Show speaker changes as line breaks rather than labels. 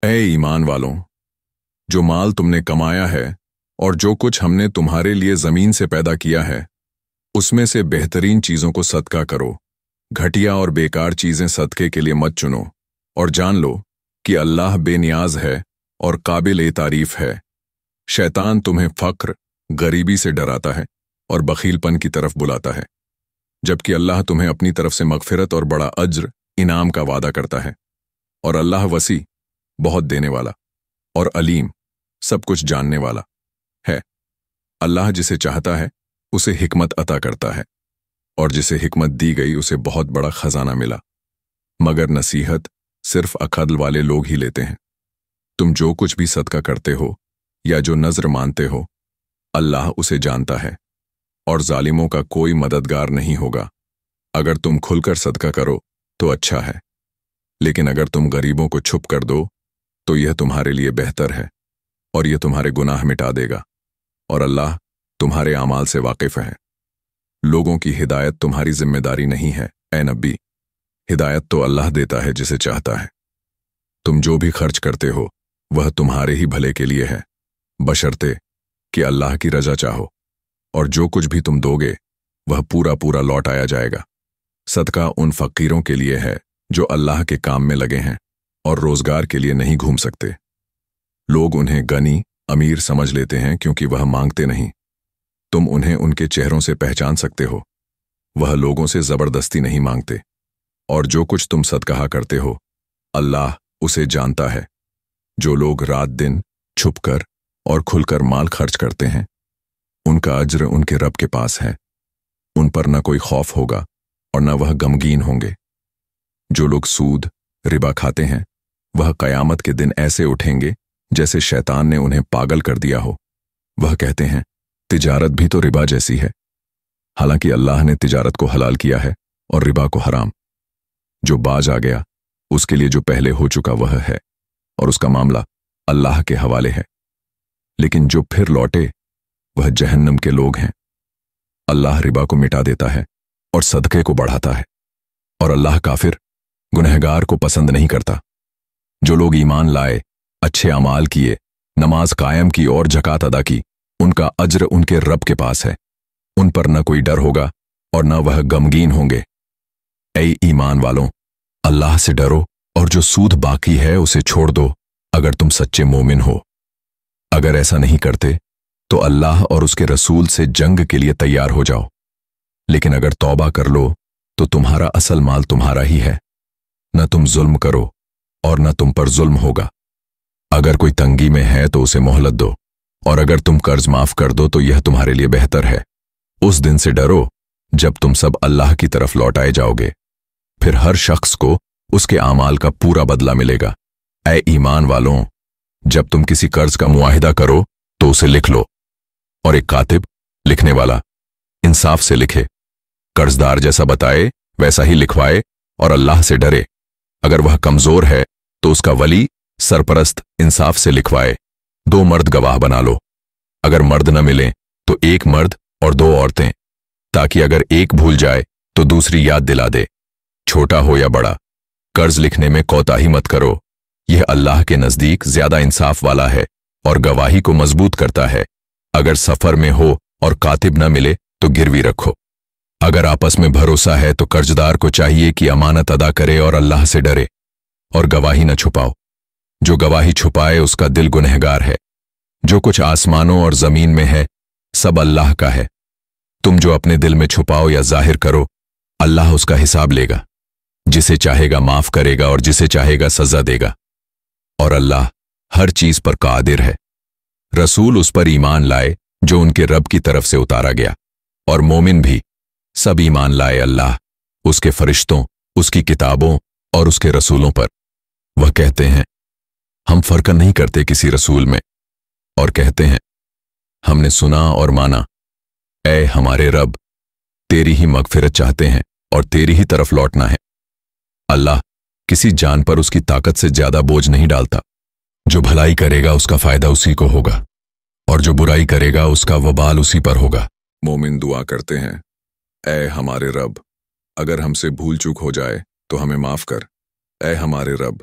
اے ایمان والوں، جو مال تم نے کمایا ہے اور جو کچھ ہم نے تمہارے لیے زمین سے پیدا کیا ہے، اس میں سے بہترین چیزوں کو صدقہ کرو، گھٹیا اور بیکار چیزیں صدقے کے لیے مت چنو، اور جان لو کہ اللہ بے نیاز ہے اور قابل تعریف ہے۔ شیطان تمہیں فقر، غریبی سے ڈراتا ہے اور بخیل پن کی طرف بلاتا ہے، جبکہ اللہ تمہیں اپنی طرف سے مغفرت اور بڑا اجر انعام کا وعدہ کرتا ہے، اور اللہ وسیع، بہت دینے والا اور علیم، سب کچھ جاننے والا ہے۔ اللہ جسے چاہتا ہے اسے حکمت عطا کرتا ہے، اور جسے حکمت دی گئی اسے بہت بڑا خزانہ ملا، مگر نصیحت صرف عقل والے لوگ ہی لیتے ہیں۔ تم جو کچھ بھی صدقہ کرتے ہو یا جو نذر مانتے ہو، اللہ اسے جانتا ہے، اور ظالموں کا کوئی مددگار نہیں ہوگا۔ اگر تم کھل کر صدقہ کرو تو اچھا ہے، لیکن اگر تم غریبوں کو چھپ کر دو تو یہ تمہارے لیے بہتر ہے، اور یہ تمہارے گناہ مٹا دے گا، اور اللہ تمہارے اعمال سے واقف ہے۔ لوگوں کی ہدایت تمہاری ذمہ داری نہیں ہے، اے نبی، ہدایت تو اللہ دیتا ہے جسے چاہتا ہے۔ تم جو بھی خرچ کرتے ہو وہ تمہارے ہی بھلے کے لیے ہے، بشرطے کہ اللہ کی رضا چاہو، اور جو کچھ بھی تم دو گے وہ پورا پورا لوٹ آیا جائے گا۔ صدقہ ان فقیروں کے لیے ہے جو اللہ کے کام میں لگے ہیں اور روزگار کے لیے نہیں گھوم سکتے۔ لوگ انہیں غنی، امیر سمجھ لیتے ہیں کیونکہ وہ مانگتے نہیں۔ تم انہیں ان کے چہروں سے پہچان سکتے ہو، وہ لوگوں سے زبردستی نہیں مانگتے، اور جو کچھ تم صدقہ کرتے ہو اللہ اسے جانتا ہے۔ جو لوگ رات دن چھپ کر اور کھل کر مال خرچ کرتے ہیں، ان کا اجر ان کے رب کے پاس ہے، ان پر نہ کوئی خوف ہوگا اور نہ وہ غمگین ہوں گے۔ جو لوگ سود، ربا کھاتے ہیں، وہ قیامت کے دن ایسے اٹھیں گے جیسے شیطان نے انہیں پاگل کر دیا ہو۔ وہ کہتے ہیں تجارت بھی تو ربا جیسی ہے، حالانکہ اللہ نے تجارت کو حلال کیا ہے اور ربا کو حرام۔ جو باز آ گیا اس کے لیے جو پہلے ہو چکا وہ ہے، اور اس کا معاملہ اللہ کے حوالے ہے۔ لیکن جو پھر لوٹے وہ جہنم کے لوگ ہیں۔ اللہ ربا کو مٹا دیتا ہے اور صدقے کو بڑھاتا ہے، اور اللہ کافر، گنہگار کو پسند نہیں کرتا۔ جو لوگ ایمان لائے، اچھے اعمال کیے، نماز قائم کی اور زکوٰۃ ادا کی، ان کا اجر ان کے رب کے پاس ہے، ان پر نہ کوئی ڈر ہوگا اور نہ وہ غمگین ہوں گے۔ اے ایمان والوں، اللہ سے ڈرو اور جو سود باقی ہے اسے چھوڑ دو اگر تم سچے مومن ہو۔ اگر ایسا نہیں کرتے تو اللہ اور اس کے رسول سے جنگ کے لیے تیار ہو جاؤ، لیکن اگر توبہ کر لو تو تمہارا اصل مال تمہارا ہی ہے۔ نہ تم ظلم کرو اور نہ تم پر ظلم ہوگا۔ اگر کوئی تنگی میں ہے تو اسے مہلت دو، اور اگر تم قرض معاف کر دو تو یہ تمہارے لیے بہتر ہے۔ اس دن سے ڈرو جب تم سب اللہ کی طرف لوٹائے جاؤ گے، پھر ہر شخص کو اس کے اعمال کا پورا بدلہ ملے گا۔ اے ایمان والوں، جب تم کسی قرض کا معاہدہ کرو تو اسے لکھ لو، اور ایک کاتب، لکھنے والا، انصاف سے لکھے، قرضدار جیسا بتائے ویسا ہی لکھوائے، اور اللہ سے ڈرے۔ اگر وہ کمزور ہے تو اس کا ولی، سرپرست انصاف سے لکھوائے۔ 2 مرد گواہ بنا لو۔ اگر مرد نہ ملیں تو 1 مرد اور 2 عورتیں، تاکہ اگر ایک بھول جائے تو دوسری یاد دلا دے۔ چھوٹا ہو یا بڑا، قرض لکھنے میں کوتاہی مت کرو، یہ اللہ کے نزدیک زیادہ انصاف والا ہے اور گواہی کو مضبوط کرتا ہے۔ اگر سفر میں ہو اور کاتب نہ ملے تو گروی رکھو۔ اگر آپس میں بھروسہ ہے تو قرضدار کو چاہیے کہ امانت ادا کرے اور اللہ سے ڈرے، اور گواہی نہ چھپاؤ۔ جو گواہی چھپائے اس کا دل گنہگار ہے۔ جو کچھ آسمانوں اور زمین میں ہے سب اللہ کا ہے۔ تم جو اپنے دل میں چھپاؤ یا ظاہر کرو، اللہ اس کا حساب لے گا۔ جسے چاہے گا معاف کرے گا اور جسے چاہے گا سزا دے گا، اور اللہ ہر چیز پر قادر ہے۔ رسول اس پر ایمان لائے جو ان کے رب کی طرف سے اتارا گیا، اور مومن بھی سب ایمان لائے اللہ، اس کے فرشتوں، اس کی کتابوں اور اس کے رسولوں پر۔ وہ کہتے ہیں ہم فرق نہیں کرتے کسی رسول میں، اور کہتے ہیں ہم نے سنا اور مانا۔ اے ہمارے رب، تیری ہی مغفرت چاہتے ہیں اور تیری ہی طرف لوٹنا ہے۔ اللہ کسی جان پر اس کی طاقت سے زیادہ بوجھ نہیں ڈالتا۔ جو بھلائی کرے گا اس کا فائدہ اسی کو ہوگا، اور جو برائی کرے گا اس کا وبال اسی پر ہوگا۔ مومن دعا کرتے ہیں اے ہمارے رب، اگر ہم سے بھول چوک ہو جائے تو ہمیں معاف کر۔ اے ہمارے رب،